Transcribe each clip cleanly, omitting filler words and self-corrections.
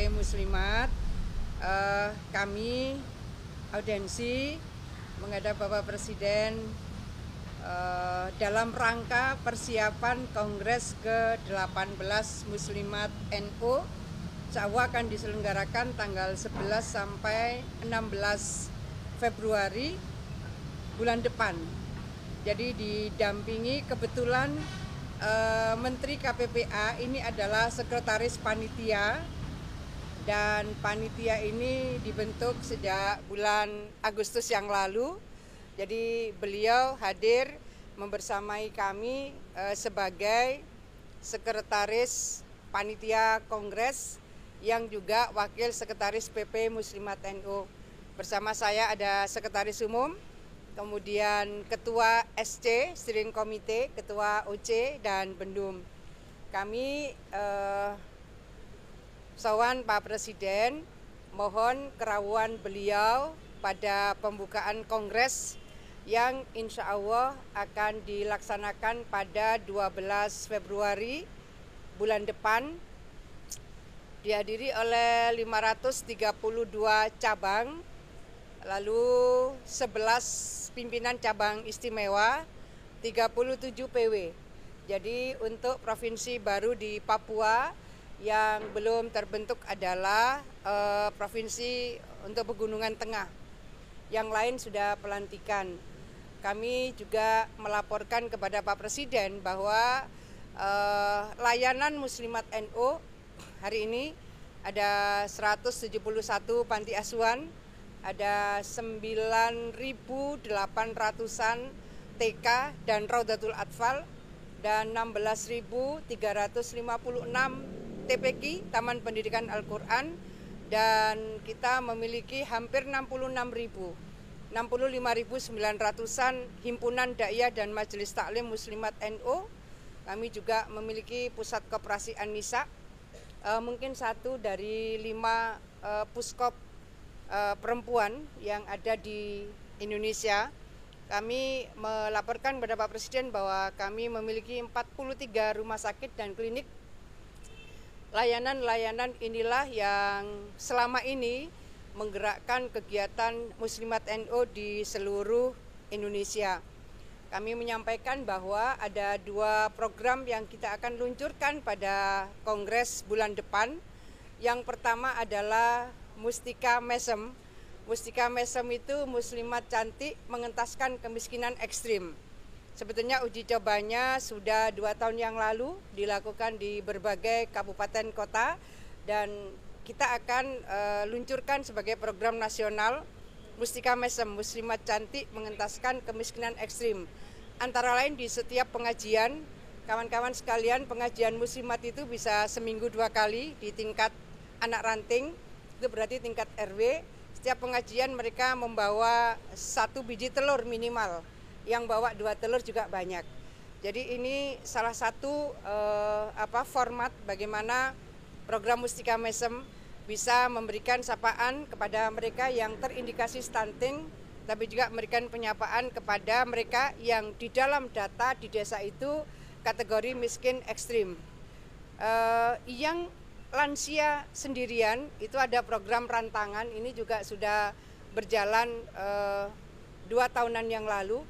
PP Muslimat, kami audiensi menghadap Bapak Presiden dalam rangka persiapan Kongres ke-18 Muslimat NU. Insya Allah akan diselenggarakan tanggal 11 sampai 16 Februari bulan depan. Jadi didampingi kebetulan Menteri KPPA ini adalah sekretaris panitia, dan panitia ini dibentuk sejak bulan Agustus yang lalu. Jadi beliau hadir membersamai kami sebagai sekretaris panitia Kongres yang juga wakil sekretaris PP Muslimat NU. Bersama saya ada sekretaris umum, kemudian ketua SC, steering komite, ketua OC, dan bendum. Kami sowan Pak Presiden, mohon kerawuan beliau pada pembukaan Kongres yang insya Allah akan dilaksanakan pada 12 Februari bulan depan, dihadiri oleh 532 cabang, lalu 11 pimpinan cabang istimewa, 37 PW. Jadi untuk provinsi baru di Papua yang belum terbentuk adalah provinsi untuk Pegunungan Tengah. Yang lain sudah pelantikan. Kami juga melaporkan kepada Pak Presiden bahwa layanan Muslimat NU hari ini ada 171 panti asuhan, ada 9.800-an TK dan Raudatul Atfal, dan 16.356 TPQ, Taman Pendidikan Al-Quran, dan kita memiliki hampir 65.900-an himpunan dakwah dan majelis taklim Muslimat NU. Kami juga memiliki pusat koperasi An-Nisa, mungkin satu dari 5 puskop perempuan yang ada di Indonesia. Kami melaporkan kepada Pak Presiden bahwa kami memiliki 43 rumah sakit dan klinik. Layanan-layanan inilah yang selama ini menggerakkan kegiatan Muslimat NU di seluruh Indonesia. Kami menyampaikan bahwa ada 2 program yang kita akan luncurkan pada Kongres bulan depan. Yang pertama adalah Mustika Mesem. Mustika Mesem itu muslimat cantik mengentaskan kemiskinan ekstrim. Sebetulnya uji cobanya sudah 2 tahun yang lalu dilakukan di berbagai kabupaten kota, dan kita akan luncurkan sebagai program nasional Mustika Mesem, muslimat cantik mengentaskan kemiskinan ekstrim. Antara lain di setiap pengajian, kawan-kawan sekalian, pengajian muslimat itu bisa seminggu 2 kali di tingkat anak ranting, itu berarti tingkat RW. Setiap pengajian mereka membawa 1 biji telur minimal, yang bawa 2 telur juga banyak. Jadi ini salah satu format bagaimana program Mustika Mesem bisa memberikan sapaan kepada mereka yang terindikasi stunting, tapi juga memberikan penyapaan kepada mereka yang di dalam data di desa itu kategori miskin ekstrim. Yang lansia sendirian itu ada program rantangan, ini juga sudah berjalan 2 tahunan yang lalu.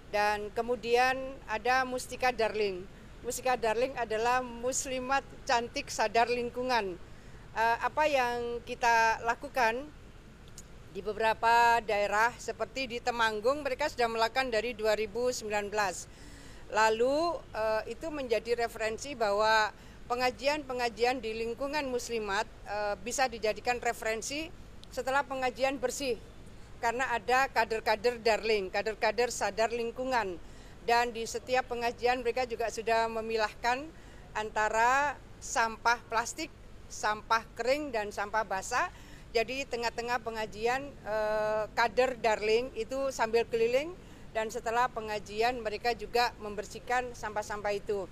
Dan kemudian ada Mustika Darling. Mustika Darling adalah muslimat cantik sadar lingkungan. Apa yang kita lakukan di beberapa daerah seperti di Temanggung, mereka sudah melakukan dari 2019. Lalu itu menjadi referensi bahwa pengajian-pengajian di lingkungan muslimat bisa dijadikan referensi setelah pengajian bersih. Karena ada kader-kader darling, kader-kader sadar lingkungan. Dan di setiap pengajian mereka juga sudah memilahkan antara sampah plastik, sampah kering, dan sampah basah. Jadi tengah-tengah pengajian kader darling itu sambil keliling, dan setelah pengajian mereka juga membersihkan sampah-sampah itu.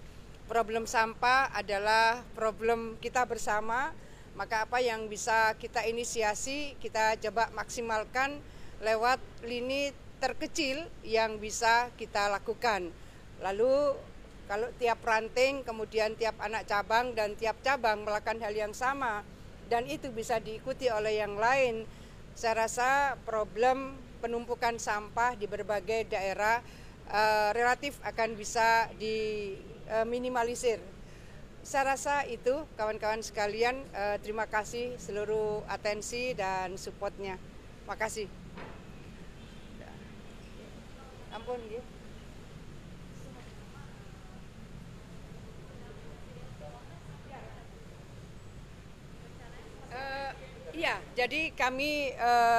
Problem sampah adalah problem kita bersama, maka apa yang bisa kita inisiasi kita coba maksimalkan lewat lini terkecil yang bisa kita lakukan. Lalu kalau tiap ranting, kemudian tiap anak cabang dan tiap cabang melakukan hal yang sama, dan itu bisa diikuti oleh yang lain, saya rasa problem penumpukan sampah di berbagai daerah relatif akan bisa diminimalisir. Saya rasa itu kawan-kawan sekalian, terima kasih seluruh atensi dan supportnya. Makasih. Ampun, ya. Iya, jadi kami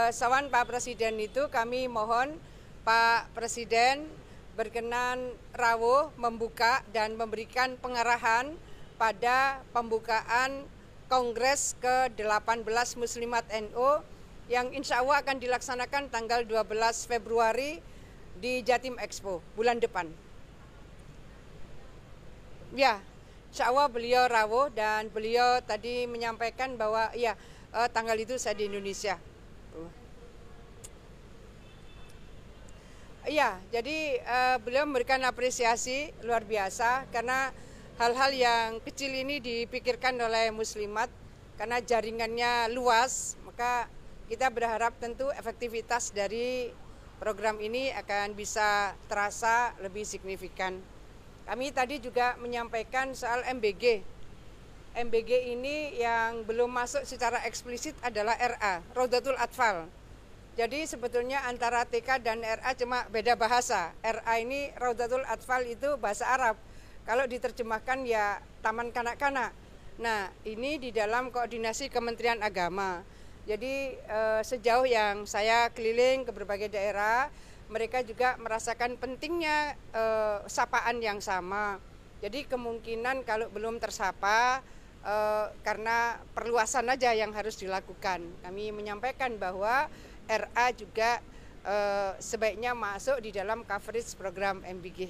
sawan Pak Presiden itu kami mohon Pak Presiden berkenan rawuh membuka dan memberikan pengarahan pada pembukaan Kongres ke-18 Muslimat NU yang insya Allah akan dilaksanakan tanggal 12 Februari di Jatim Expo bulan depan. Ya, insya Allah beliau rawuh dan beliau tadi menyampaikan bahwa ya tanggal itu saya di Indonesia. Iya, jadi beliau memberikan apresiasi luar biasa karena hal-hal yang kecil ini dipikirkan oleh Muslimat karena jaringannya luas, maka kita berharap tentu efektivitas dari program ini akan bisa terasa lebih signifikan. Kami tadi juga menyampaikan soal MBG. MBG ini yang belum masuk secara eksplisit adalah RA, Raudatul Atfal. Jadi sebetulnya antara TK dan RA cuma beda bahasa. RA ini Raudatul Atfal itu bahasa Arab. Kalau diterjemahkan ya Taman Kanak-Kanak. Nah, ini di dalam koordinasi Kementerian Agama. Jadi sejauh yang saya keliling ke berbagai daerah, mereka juga merasakan pentingnya sapaan yang sama. Jadi kemungkinan kalau belum tersapa, karena perluasan aja yang harus dilakukan. Kami menyampaikan bahwa RA juga sebaiknya masuk di dalam coverage program MBG.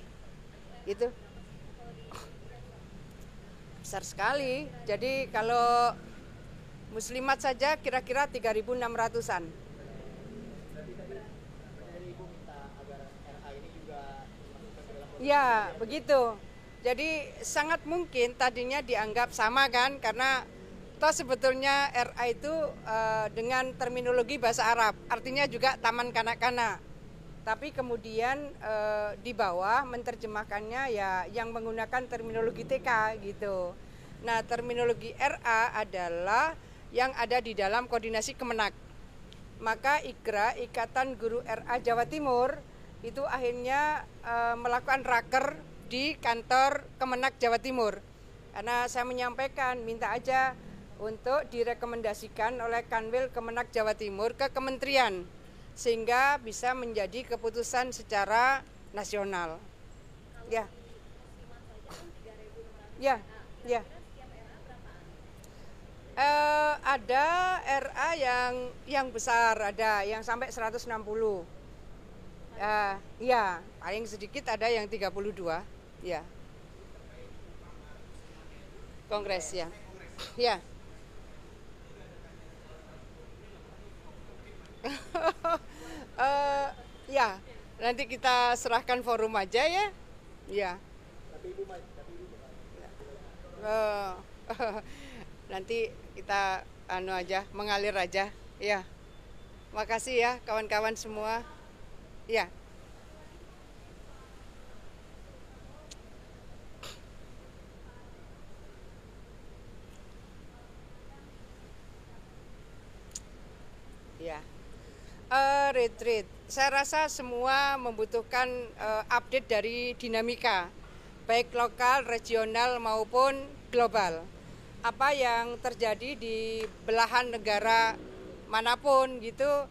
Itu besar sekali. Jadi kalau Muslimat saja kira-kira 3.600-an. Ya, begitu. Jadi sangat mungkin tadinya dianggap sama kan, karena toh sebetulnya RA itu dengan terminologi bahasa Arab, artinya juga taman kanak-kanak. Tapi kemudian di bawah menerjemahkannya ya yang menggunakan terminologi TK gitu. Nah, terminologi RA adalah yang ada di dalam koordinasi Kemenak. Maka IGRA, Ikatan Guru RA Jawa Timur, itu akhirnya melakukan raker di kantor Kemenak Jawa Timur. Karena saya menyampaikan, minta aja untuk direkomendasikan oleh Kanwil Kemenak Jawa Timur ke kementerian, sehingga bisa menjadi keputusan secara nasional. Ya. Ya, ya. Ada RA yang besar, ada yang sampai 160. Ya, paling sedikit ada yang 32. Ya. Kongres ya. Ya. Ya, nanti kita serahkan forum aja ya. Ya. Nanti kita mengalir aja. Ya. Makasih ya kawan-kawan semua. Ya. Ya. Retreat. Saya rasa semua membutuhkan update dari dinamika, baik lokal, regional maupun global. Apa yang terjadi di belahan negara manapun gitu,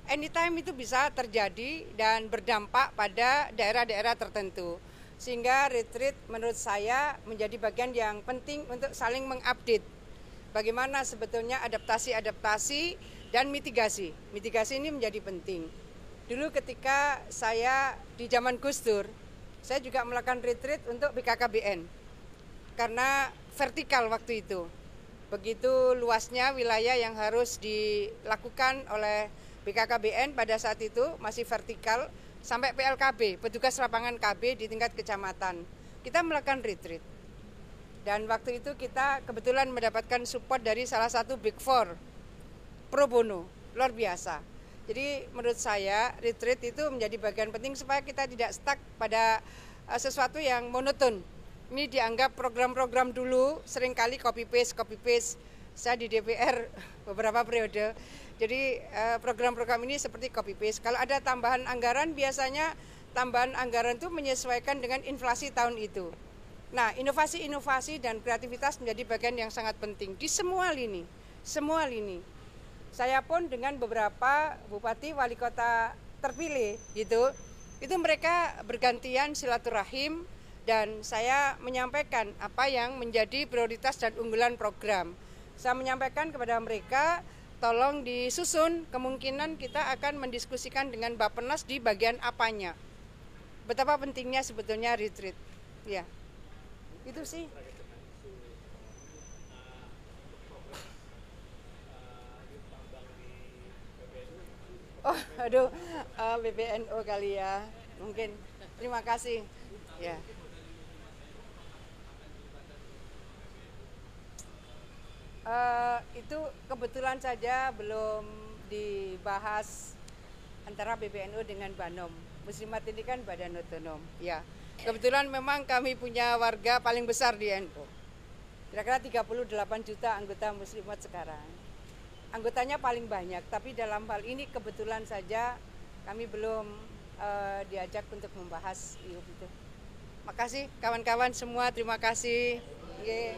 anytime itu bisa terjadi dan berdampak pada daerah-daerah tertentu. Sehingga retreat menurut saya menjadi bagian yang penting untuk saling mengupdate bagaimana sebetulnya adaptasi dan mitigasi. Mitigasi ini menjadi penting. Dulu ketika saya di zaman Gus Dur, saya juga melakukan retreat untuk BKKBN. Karena vertikal waktu itu. Begitu luasnya wilayah yang harus dilakukan oleh BKKBN pada saat itu masih vertikal sampai PLKB, petugas lapangan KB di tingkat kecamatan. Kita melakukan retreat. Dan waktu itu kita kebetulan mendapatkan support dari salah satu Big Four, pro bono, luar biasa. Jadi menurut saya retreat itu menjadi bagian penting supaya kita tidak stuck pada sesuatu yang monoton. Ini dianggap program-program dulu, seringkali copy paste. Saya di DPR beberapa periode. Jadi program-program ini seperti copy paste. Kalau ada tambahan anggaran, biasanya tambahan anggaran itu menyesuaikan dengan inflasi tahun itu. Nah, inovasi-inovasi dan kreativitas menjadi bagian yang sangat penting di semua lini. Saya pun dengan beberapa bupati wali kota terpilih gitu, itu mereka bergantian silaturahim dan saya menyampaikan apa yang menjadi prioritas dan unggulan program. Saya menyampaikan kepada mereka, tolong disusun, kemungkinan kita akan mendiskusikan dengan Bappenas di bagian apanya. Betapa pentingnya sebetulnya retreat. Ya. Itu sih. Oh, aduh, PBNU kali ya. Mungkin. Terima kasih. Ya. Itu kebetulan saja belum dibahas antara PBNU dengan Banom. Muslimat ini kan badan otonom. Ya. Kebetulan memang kami punya warga paling besar di NU. Kira-kira 38 juta anggota muslimat sekarang. Anggotanya paling banyak, tapi dalam hal ini kebetulan saja kami belum diajak untuk membahas itu. Makasih kawan-kawan semua, terima kasih. Yeah.